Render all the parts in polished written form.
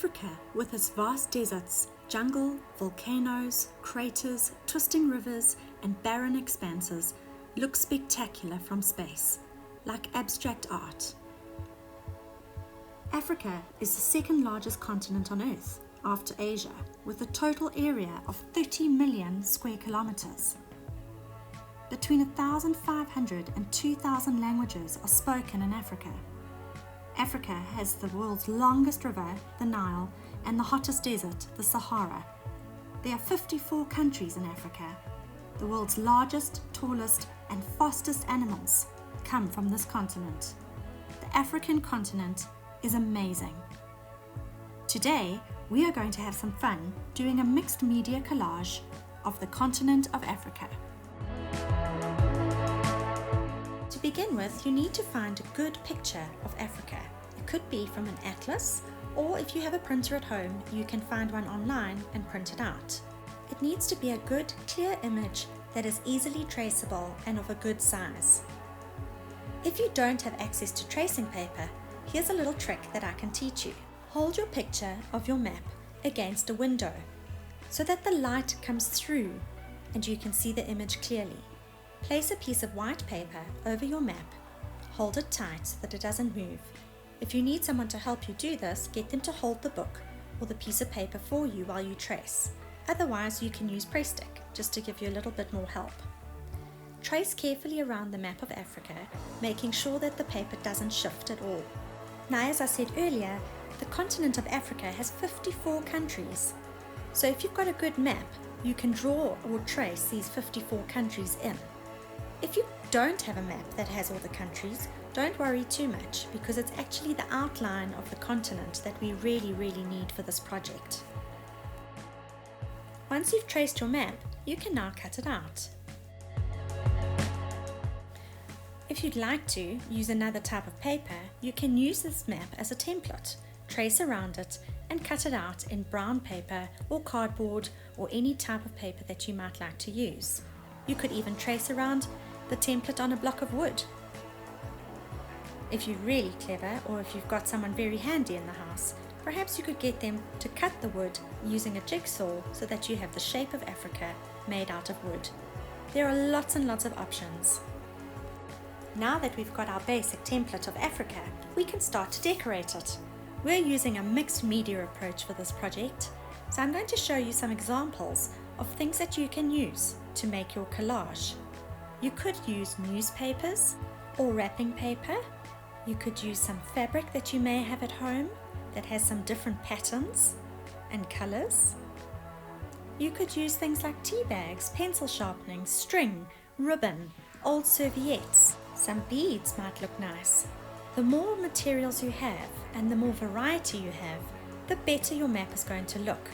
Africa, with its vast deserts, jungle, volcanoes, craters, twisting rivers, and barren expanses, looks spectacular from space, like abstract art. Africa is the second largest continent on Earth, after Asia, with a total area of 30 million square kilometers. Between 1,500 and 2,000 languages are spoken in Africa. Africa has the world's longest river, the Nile, and the hottest desert, the Sahara. There are 54 countries in Africa. The world's largest, tallest, and fastest animals come from this continent. The African continent is amazing. Today, we are going to have some fun doing a mixed media collage of the continent of Africa. To begin with, you need to find a good picture of Africa. It could be from an atlas, or if you have a printer at home, you can find one online and print it out. It needs to be a good, clear image that is easily traceable and of a good size. If you don't have access to tracing paper, here's a little trick that I can teach you. Hold your picture of your map against a window so that the light comes through and you can see the image clearly. Place a piece of white paper over your map. Hold it tight so that it doesn't move. If you need someone to help you do this, get them to hold the book or the piece of paper for you while you trace. Otherwise, you can use press stick just to give you a little bit more help. Trace carefully around the map of Africa, making sure that the paper doesn't shift at all. Now, as I said earlier, the continent of Africa has 54 countries. So if you've got a good map, you can draw or trace these 54 countries in. If you don't have a map that has all the countries, don't worry too much, because it's actually the outline of the continent that we really need for this project. Once you've traced your map, you can now cut it out. If you'd like to use another type of paper, you can use this map as a template, trace around it, and cut it out in brown paper or cardboard or any type of paper that you might like to use. You could even trace around the template on a block of wood. If you're really clever, or if you've got someone very handy in the house, perhaps you could get them to cut the wood using a jigsaw so that you have the shape of Africa made out of wood. There are lots and lots of options. Now that we've got our basic template of Africa, we can start to decorate it. We're using a mixed media approach for this project, so I'm going to show you some examples of things that you can use to make your collage. You could use newspapers or wrapping paper. You could use some fabric that you may have at home that has some different patterns and colors. You could use things like tea bags, pencil sharpening, string, ribbon, old serviettes. Some beads might look nice. The more materials you have and the more variety you have, the better your map is going to look.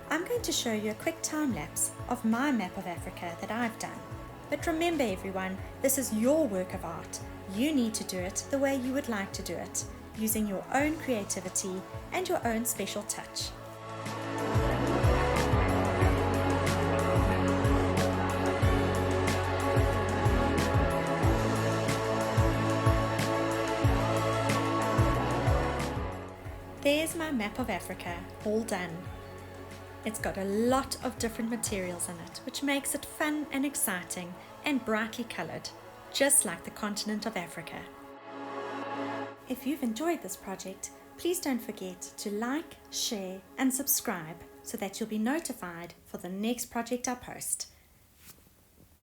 I'm going to show you a quick time lapse of my map of Africa that I've done. But remember everyone, this is your work of art. You need to do it the way you would like to do it, using your own creativity and your own special touch. There's my map of Africa, all done. It's got a lot of different materials in it, which makes it fun and exciting and brightly coloured, just like the continent of Africa. If you've enjoyed this project, please don't forget to like, share and subscribe so that you'll be notified for the next project I post.